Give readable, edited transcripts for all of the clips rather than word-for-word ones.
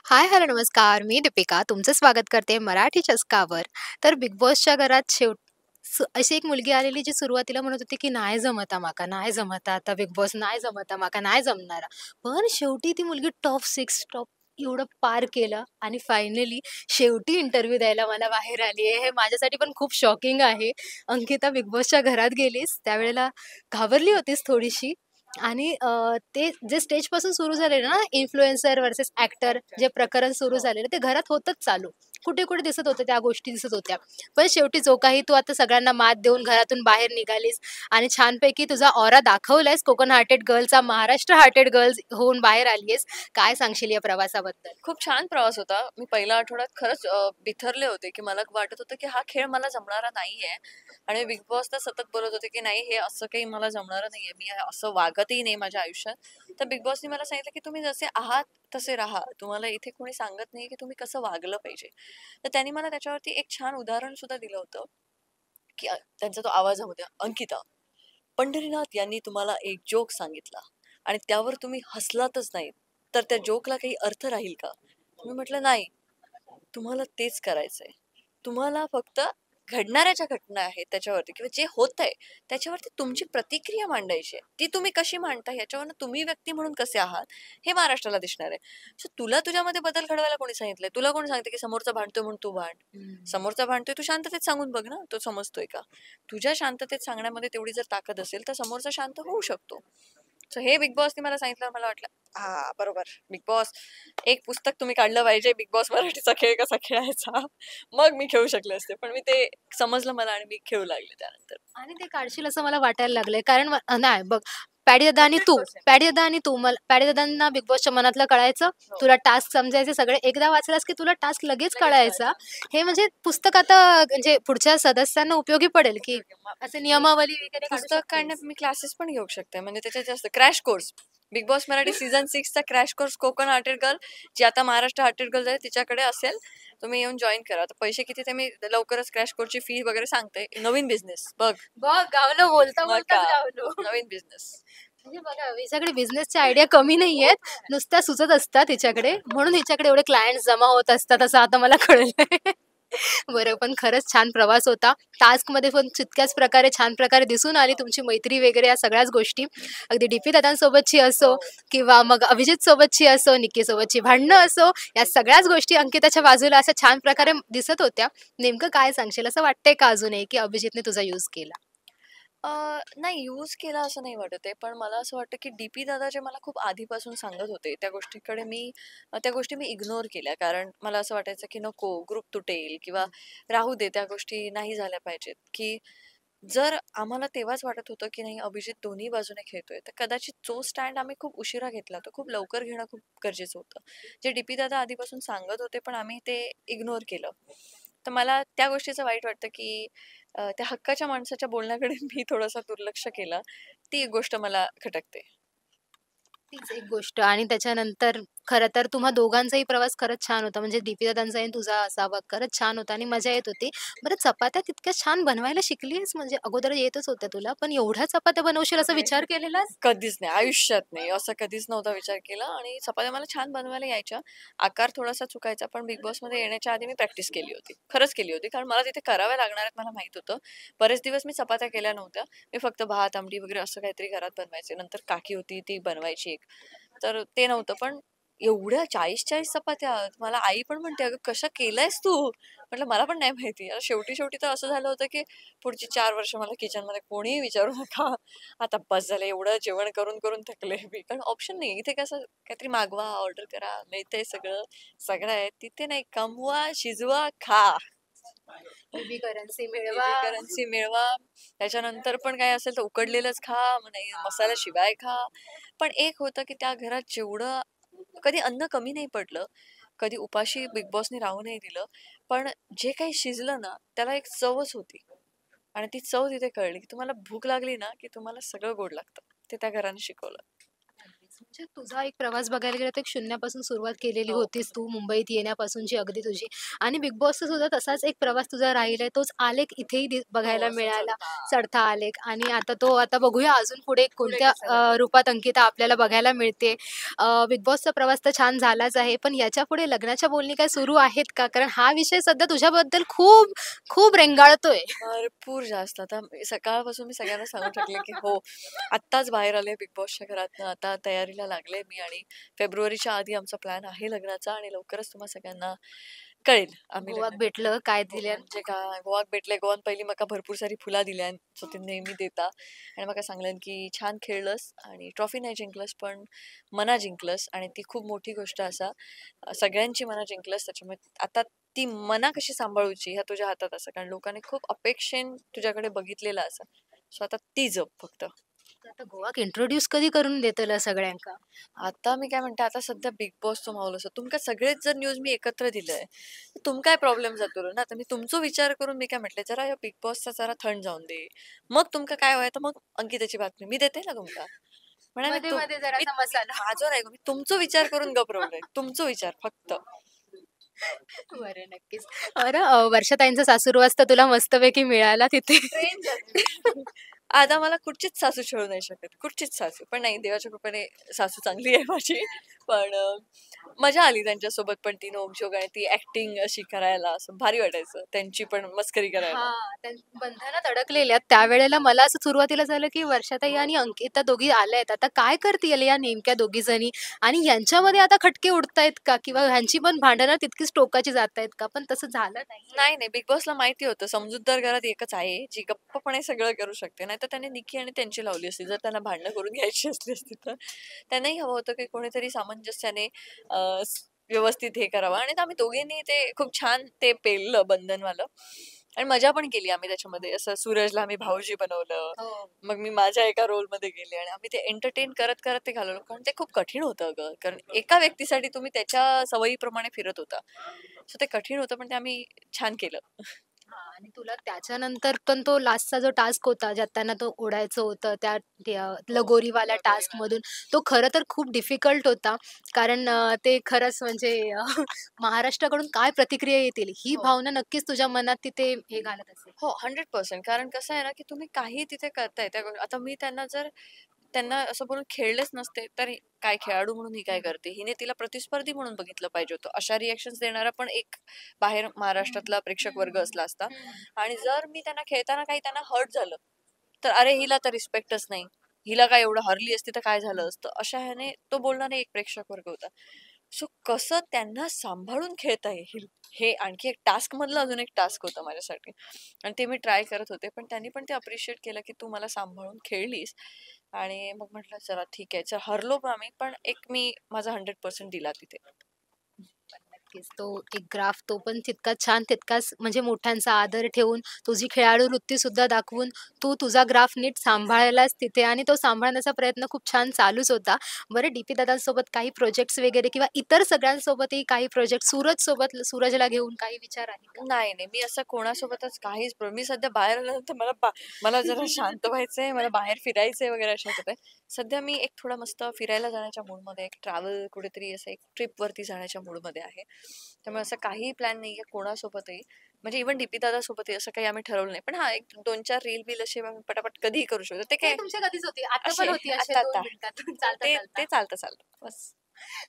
हाय, hello, नमस्कार. मी दीपिका तुमचं स्वागत करते मराठी चस्कावर. तर बिग बॉसच्या घरात अशी एक मुलगी आलेली जी सुरुवातीला म्हणत होती, की "नाही जमता माका, नाही जमता आता बिग बॉस, नाही जमता माका, नाही जमणार." पण शेवटी ती मुलगी टॉप 6 टॉप एवढं पार केलं आणि फायनली शेवटी इंटरव्ह्यू द्यायला मला बाहेर आली आहे. हे माझ्यासाठी पण खूप शॉकिंग आहे. अंकिता बिग बॉसच्या घरात गेलीस, त्यावेळेला घाबरली होतीस थोडीशी आणि ते जे स्टेजपासून सुरू झालेलं ना, इन्फ्लुएन्सर व्हर्सेस ॲक्टर जे प्रकरण सुरू झालेलं, ते घरात होतंच चालू. कुठे-कुठे दिसत होतं, त्या गोष्टी दिसत होत्या. पण शेवटी जो काही तू आता सगळ्यांना मात देऊन घरातून बाहेर निघालीस आणि छानपैकी तुझा ऑरा दाखवलायस, कोकण हार्टेड गर्लचा महाराष्ट्र हार्टेड गर्ल्स होऊन बाहेर आली आहेस. काय सांगशील या प्रवासाबद्दल? खूप छान प्रवास होता. मी पहिल्या आठवड्यात खरंच बिथरले होते, की मला वाटत होतं, की हा खेळ मला जमणारा नाहीये आणि बिग बॉस तर सतत बोलत होते, की नाही हे असं काही मला जमणारं नाहीये. मी असं वागतही नाही माझ्या आयुष्यात. तर बिग बॉसने मला सांगितलं, की तुम्ही जसे आहात तसे राहा. तुम्हाला इथे कोणी सांगत नाही, की तुम्ही कसं वागलं पाहिजे. तर त्यांनी मला त्याच्यावरती एक छान उदाहरण सुद्धा दिलं होतं, की त्यांचा तो आवाज होता, अंकिता, पंढरीनाथ यांनी तुम्हाला एक जोक सांगितला आणि त्यावर तुम्ही हसलातच नाही, तर त्या जोकला काही अर्थ राहील का? मी म्हटलं नाही, तुम्हाला तेच करायचंय. तुम्हाला फक्त घडणाऱ्या ज्या घटना आहेत त्याच्यावरती किंवा जे होत आहे त्याच्यावरती तुमची प्रतिक्रिया मांडायची आहे. ती तुम्ही कशी मांडता ह्याच्यावरनं तुम्ही व्यक्ती म्हणून कसे आहात हे महाराष्ट्राला दिसणार आहे. सो तुला तुझ्यामध्ये बदल घडवायला कोणी सांगितलंय? तुला कोण सांगते की समोरचा भांडतोय म्हणून तू भांड? समोरचा भांडतोय तू शांततेत सांगून बघ ना, तो समजतोय का? तुझ्या शांततेत सांगण्यामध्ये तेवढी जर ताकद असेल तर समोरचा शांत होऊ शकतो. सो हे बिग बॉसने मला सांगितलं, मला वाटलं हा बरोबर. बिग बॉस एक पुस्तक तुम्ही काढलं पाहिजे, बिग बॉस मराठीचा खेळ कसा खेळायचा. मग मी खेळू शकले असते, पण मी ते समजलं मला आणि मी खेळू लागले त्यानंतर. आणि ते काढशील असं मला वाटायला लागलंय. कारण नाही बघ, पॅडी दादा आणि तू, 100%. पॅडी दादा आणि तू मला पॅडी दादांना बिग बॉसच्या मनातलं कळायचं. हो. तुला टास्क समजायचे सगळे. एकदा वाचलास की तुला टास्क लगेच लगेच कळायचा. कळायचं. हे म्हणजे पुस्तक आता म्हणजे पुढच्या सदस्यांना उपयोगी पडेल, की असे मी नियमावली वगैरे काढू पुस्तक काढण्यात शकतेस. मी क्लासेस पण घेऊ शकते, म्हणजे त्याच्यात जास्त crash course. Bigg Boss Marathi season 6 चा crash course Konkan hearted girl, जी आता महाराष्ट्र हार्टेड गर्ल आहे तिच्याकडे असेल. तुम्ही येऊन जॉईन करा. तर पैसे किती ते मी लवकरच क्रॅश कोर्सची फी वगैरे सांगते. नवीन बिझनेस बघ. बघ, गावलो, बोलता मग बोलताच का, गावलो. नवीन बिझनेस. म्हणजे बघा, हिच्याकडे बिझनेसच्या आयडिया कमी नाहीयेत, नुसत्या सुचत असतात हिच्याकडे. म्हणून हिच्याकडे एवढे क्लायंट्स जमा होत असतात, असं आता मला कळलंय. बरं, पण खरंच छान प्रवास होता. टास्कमध्ये पण तितक्याच प्रकारे छान प्रकारे दिसून आली तुमची मैत्री वगैरे या सगळ्याच गोष्टी. अगदी डी-पी दादांसोबतची असो हो. किंवा मग अभिजित सोबतची असो, निक्की सोबतची भांडणं असो, या सगळ्याच गोष्टी अंकिताच्या बाजूला अशा छान प्रकारे दिसत होत्या. नेमकं काय सांगशील? असं वाटतंय का अजूनही, की अभिजितने तुझा यूज केला? नाही यूज केला असं नाही वाटत आहे. पण मला असं वाटतं, की डी-पी दादा जे मला खूप आधीपासून सांगत होते, त्या गोष्टीकडे त्या गोष्टी मी इग्नोर केल्या. कारण मला असं वाटायचं, की नको ग्रुप तुटेल किंवा राहू दे, त्या गोष्टी नाही झाल्या पाहिजेत. की जर आम्हाला तेव्हाच वाटत होतं, की नाही अभिजित दोन्ही बाजूने खेळतोय, तर कदाचित तो स्टँड आम्ही खूप उशिरा घेतला होता. खूप लवकर घेणं खूप गरजेचं होतं. जे डी-पी दादा आधीपासून सांगत होते, पण आम्ही ते इग्नोर केलं. तर मला त्या गोष्टीचं वाईट वाटतं, की त्या हक्काच्या माणसाच्या बोलण्याकडे मी थोडंसं दुर्लक्ष केलं. ती एक गोष्ट मला खटकते. तीच एक गोष्ट आणि त्याच्यानंतर खरं तर तुम्हा दोघांचाही प्रवास खरंच छान होता. म्हणजे दीपिका दादांचा आणि तुझा असावा खरंच छान होता आणि मजा येत होती. बरं, चपात्या तितक्या छान बनवायला शिकलीस म्हणजे अगोदर येतच होत्या तुला, पण एवढ्या चपात्या बनवशील असा विचार केलेलास? कधीच नाही, आयुष्यात नाही. असं कधीच नव्हता विचार केला आणि चपात्या मला छान बनवायला यायच्या. आकार थोडासा चुकायचा, पण बिग बॉसमध्ये येण्याच्या आधी मी प्रॅक्टिस केली होती. खरंच केली होती, कारण मला तिथे कराव्या लागणार आहेत मला माहीत होतं. बरेच दिवस मी चपात्या केल्या नव्हत्या. मी फक्त भात, आमटी वगैरे असं काहीतरी घरात बनवायचे. नंतर काकी होती ती बनवायची एक. तर ते नव्हतं. पण एवढ्या 40-40 चपात्या मला आई पण म्हणते, "अगं कशा केल्यास तू?" म्हटलं, "मला पण नाही माहिती." शेवटी शेवटी तर असं झालं होतं, की पुढची 4 वर्ष मला किचनमध्ये कोणीही विचारू नका. आता बस झालं, एवढं जेवण करून करून थकले मी. कारण ऑप्शन नाही. इथे कसं काहीतरी मागवा, ऑर्डर करा, मिळतंय सगळं. सगळं आहे. तिथे नाही, कमवा, शिजवा, खा. बेबी करन्सी मिळवा. बेबी करन्सी मिळवा. त्याच्यानंतर पण काय असेल तर उकडलेलंच खा, मग नाही मसाल्याशिवाय खा. पण एक होतं, की त्या घरात जेवढं कधी अन्न कमी नाही पडलं, कधी उपाशी बिग बॉसनी राहू नाही दिलं. पण जे काही शिजलं ना, त्याला एक चवच होती. आणि ती चव तिथे कळली, की तुम्हाला भूक लागली ना, की तुम्हाला सगळं गोड लागतं. ते त्या घराने शिकवलं. म्हणजे तुझा एक प्रवास बघायला गेला तर एक शून्यापासून सुरुवात केलेली हो. होतीस तू मुंबईत येण्यापासूनची अगदी तुझी आणि बिग बॉसचा सुद्धा तसाच एक प्रवास तुझा राहिलाय. तोच आलेख इथेही हो, बघायला असं मिळाला, चढता. चढता आलेख आणि आता बघूया अजून पुढे पुढे कोणत्या कसं जातं? रूपात अंकिता आपल्याला बघायला मिळते. बिग बॉसचा प्रवास तर छान झालाच आहे. पण याच्यापुढे लग्नाच्या बोलणी काय सुरू आहेत का? कारण हा विषय सध्या तुझ्याबद्दल खूप, खूप रेंगाळतोय. भरपूर जास्त. आता सकाळपासून मी सगळ्यांना सांगून टाकले, की हो, आत्ताच बाहेर आले बिग बॉसच्या घरातनं. आता तयारीला लागले मी आणि फेब्रुवारीच्या आधी आमचा प्लॅन आहे लग्नाचा आणि लवकरच तुम्हा सगळ्यांना कळेल आम्ही गोवाक लग्न केलं. भेटलं, काय हो, दिल्या म्हणजे काय गोवाक भेटले. गोवान पहिली म्हाका भरपूर सारी फुलां दिल्यान, सो ती नेहमी देता आणि म्हाका सांगल्यान, की "छान खेळलंस आणि ट्रॉफी नाही जिंकलंस, पण मना जिंकलंस आणि ती खूप मोठी गोष्ट आसा. सगळ्यांची मना जिंकलंस त्याच्यामुळे आता ती मना कशी सांभाळूची ह्या तुझ्या हातात असं कारण लोकांनी खूप अपेक्षेन तुझ्याकडे बघितलेलं असं सो आता ती जप फक्त आता गोवाक इंट्रोड्यूस कधी करून देतलं सगळ्यांका? आता मी काय म्हणते आता सध्या बिग बॉसचं माहोल असं तुमका सगळेच जर न्यूज मी एकत्र दिलंय तर तुम काय प्रॉब्लेम जातो ना आता मी तुमचा विचार करून मी काय म्हटलं जरा या बिग बॉसचा जरा थंड जाऊन दे मग तुमका काय व्हायचं मग अंकिताची बातमी मी देते ना तुमका म्हणा मी मध्ये-मध्ये मी जरासा मी मसाला. माझं नाही मी तुमचा विचार करून गप्प तुमचा विचार फक्त बरं, नक्कीच. बरं वर्षाताईंचा सासूरवास तर तुला मस्तपैकी मिळाला तिथे. ट्रेन जर्नी आता मला कुठचीच सासू छळू नाही शकत. कुठचीच सासू. पण नाही देवाच्या कृपेने सासू चांगली आहे माझी. पण मजा आली त्यांच्यासोबत पण ती नोक-झोक आणि ती ॲक्टिंग अशी करायला असं भारी वाटायचं. त्यांची पण मस्करी करायला. हां, त्या बंधनात अडकलेल्या त्यावेळेला मला असं सुरुवातीला झालं, की वर्षाताई आणि अंकिता दोघी आल्यात. आता काय करतील या नेमक्या दोघी जणी? आणि यांच्यामध्ये आता खटके उडतायत का? किंवा ह्यांची पण भांडणं तितकीच टोकाची जातायत का? पण तसं झालं नाहीये. नाही, नाही. बिग बॉसला माहिती होतं समजूतदार घरात एकच आहे, जी गप्पपणे सगळं करू शकते. नाहीतर त्याने निकी आणि त्यांची लावली असती. जर त्यांना भांडणं करून घ्यायची असली असती तर. त्यांनाही हवं होतं की कोणीतरी सामंजस्याने व्यवस्थित हे करावं आणि आम्ही दोघींनी ते खूप छान ते पेललं बंधनवालं आणि मजा पण केली आम्ही त्याच्यामध्ये. असं सूरजला आम्ही भाऊजी बनवलं. हो. मग मी माझ्या एका रोलमध्ये गेले आणि आम्ही ते एंटरटेन करत ते घालवलं. कारण ते खूप कठीण होतं अगं. कारण एका व्यक्तीसाठी तुम्ही त्याच्या सवयीप्रमाणे फिरत होता. सो ते कठीण होतं, पण ते आम्ही छान केलं. हां आणि तुला त्याच्यानंतर पण तो लास्टचा जो टास्क होता, ज्यात त्यांना तो ओढायचं होतं त्या हो, लगोरीवाल्या लगोरीवाला. टास्कमधून, तो खरं तर खूप डिफिकल्ट होता. कारण ते खरंच म्हणजे महाराष्ट्राकडून काय प्रतिक्रिया येतील, ही हो. भावना नक्कीच तुझ्या मनात तिथे हे घालत असेल. हो, 100% कारण कसं आहे ना, की तुम्ही काही तिथे करताय त्या आता मी त्यांना असं बोलून खेळलेच नसते, तर काय खेळाडू म्हणून ही काय करते? हिने तिला प्रतिस्पर्धी म्हणून बघितलं पाहिजे होतं. अशा रिएक्शन्स देणारा पण एक बाहेर महाराष्ट्रातला प्रेक्षक वर्ग असला असता आणि जर मी त्यांना खेळताना काही त्यांना हर्ट झालं, तर अरे हिला तर रिस्पेक्टच नाही. हिला काय एवढं हरली असती तर काय झालं असतं? अशा ह्याने तो बोलणारा एक प्रेक्षक वर्ग होता. सो कसं त्यांना सांभाळून खेळता येईल, हे आणखी एक टास्क मधलं अजून एक टास्क होतं माझ्यासाठी आणि ते मी ट्राय करत होते. पण त्यांनी पण ते अप्रिशिएट केलं, की तू मला सांभाळून खेळलीस आणि मग म्हटलं चला ठीक आहे. चल हरलो पण आम्ही, पण एक मी माझा 100% दिला तिथे. पण नक्कीच तो एक ग्राफ तो पण तितकाच छान, तितकाच म्हणजे मोठ्यांचा आदर ठेवून, तुझी खेळाडू वृत्तीसुद्धा दाखवून, तू तुझा ग्राफ नीट सांभाळलास तिथे आणि तो सांभाळण्याचा प्रयत्न खूप छान चालूच होता. बरं डी-पी दादांसोबत काही प्रोजेक्ट्स वगैरे किंवा इतर सगळ्यांसोबतही काही प्रोजेक्ट सूरजला घेऊन काही विचार आहे का? नाही, नाही. मी असं कोणासोबतच काहीच मी सध्या बाहेर आल्यानंतर मला जरा शांत व्हायचंय, मला बाहेर फिरायचंय वगैरे अशा ह्याच्यात आहे. सध्या मी एक थोडा मस्त फिरायला जाण्याच्या मूडमध्ये एक ट्रॅव्हल कुठेतरी असं एक ट्रिपवरती जाण्याच्या मूडमध्ये आहे. त्यामुळे असं काहीही प्लॅन नाहीये कोणासोबतही. म्हणजे इव्हन डी-पी दादासोबतही असं काही आम्ही ठरवलं नाही. पण हां, एक 2-4 रील-बिल असे आम्ही पटापट कधीही करू शकतो. ते ते काय तुमच्या कधीच होती. आता पण असे होती असे आता, 2 आता. मिनिटात हो, चालता-चालता. ते चालतं. बस.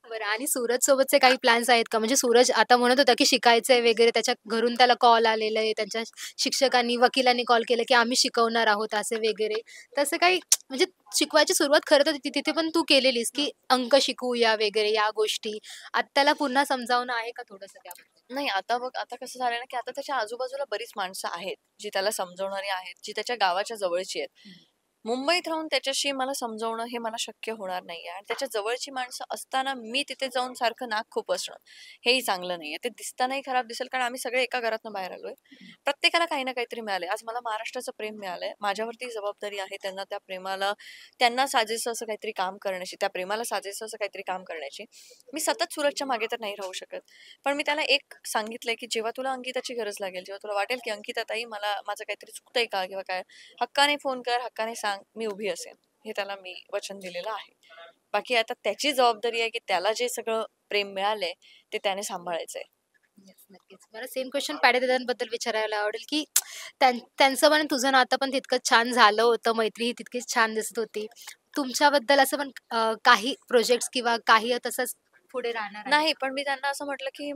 बरं आणि सूरज सोबतचे काही प्लॅन्स आहेत का? म्हणजे सूरज आता म्हणत होता, की शिकायचंय वगैरे त्याच्या घरून त्याला कॉल आलेला आहे. त्यांच्या शिक्षकांनी, वकिलांनी कॉल केला, की आम्ही शिकवणार आहोत असे वगैरे. तसं काही म्हणजे शिकवायची सुरुवात खरं तर तिथे पण तू केलेलीस, की अंक शिकवूया वगैरे या गोष्टी. आत्याला पुन्हा समजावणं आहे का थोडंसं त्याबद्दल? नाही आता बघ, आता कसं झालंय ना, की आता त्याच्या आजूबाजूला बरीच माणसं आहेत, जी त्याला समजवणारी आहेत, जी त्याच्या गावाच्या जवळची आहेत. मुंबईत राहून त्याच्याशी मला समजवणं हे मला शक्य होणार नाहीये आणि त्याच्या जवळची माणसं असताना मी तिथे जाऊन सारखं नाक खुपसणं हेही चांगलं नाहीये. ते दिसतानाही खराब दिसेल कारण आम्ही सगळे एका घरातनं बाहेर आलोय. प्रत्येकाला काही ना काहीतरी मिळालंय. आज मला महाराष्ट्राचं प्रेम मिळालंय. माझ्यावरती जबाबदारी आहे त्यांना त्या प्रेमाला त्यांना साजेसं असं काहीतरी काम करण्याची, त्या प्रेमाला साजेसं असं काहीतरी काम करण्याची. मी सतत सूरजच्या मागे तर नाही राहू शकत. पण मी त्याला एक सांगितलंय, की जेव्हा तुला अंकिताची गरज लागेल, जेव्हा तुला वाटेल, की अंकिता ताई मला माझं काहीतरी चुकतंय का किंवा काय, हक्काने फोन कर, हक्काने सांग, मी उभी असेन. हे त्याला मी वचन दिलेलं आहे. बाकी आता त्याची जबाबदारी आहे की त्याला जे सगळं प्रेम मिळालंय ते त्याने सांभाळायचंय. नक्कीच. मला सेम क्वेश्चन पाडे दादांबद्दल विचारायला आवडेल, की त्यांचं पण तुझं नातं पण तितकंच छान झालं होतं, मैत्रीही तितकीच छान दिसत होती. तुमच्याबद्दल असं पण काही प्रोजेक्ट्स किंवा काही तसंच पुढे राहणार आहे नाही, का? पण मी त्यांना असं म्हटलं, की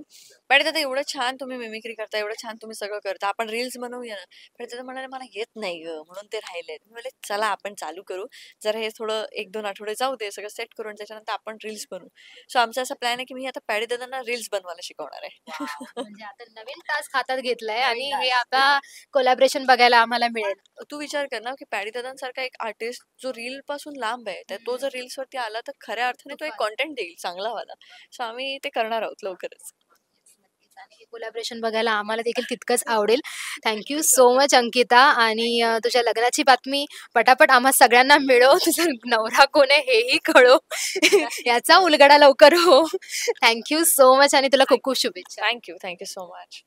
"पाडी दादा एवढं छान तुम्ही मिमिक्री करता, एवढं छान तुम्ही सगळं करता. आपण रील्स बनवूया ना." पाडी दादा म्हणाले, "मला येत नाही गं, म्हणून ते राहिलेत." मी म्हणाले, "चला आपण चालू करू. जरा हे थोडं 1-2 आठवडे जाऊ दे, सगळं सेट करून त्याच्यानंतर आपण रील्स बनवू." सो आमचा असा प्लॅन आहे, की मी आता पाडी दादांना रील्स बनवायला शिकवणार आहे. वॉव! म्हणजे आता नवीन टास्क हातात घेतलाय नवीन आणि हे टास्क. आता कोलॅबोरेशन बघायला आम्हाला मिळेल. पण तू विचार कर ना, की पॅडी दादांसारखा एक आर्टिस्ट जो रील पासून लांब आहे, तर तो जर रील्स वरती आला तर खऱ्या अर्थाने तो एक तुफान. कंटेंट देईल चांगलावाला. सो आम्ही ते करणार आहोत लवकरच. नक्कीच आणि हे कोलॅबोरेशन बघायला आम्हाला देखील तितकंच आवडेल. Thank you so much Ankita आणि तुझ्या लग्नाची बातमी पटापट आम्हा सगळ्यांना मिळव. तुझा नवरा कोण आहे हेही कळव. याचा उलगडा लवकर हो. थँक यू सो मच आणि तुला खूप खूप शुभेच्छा. Thank you so much.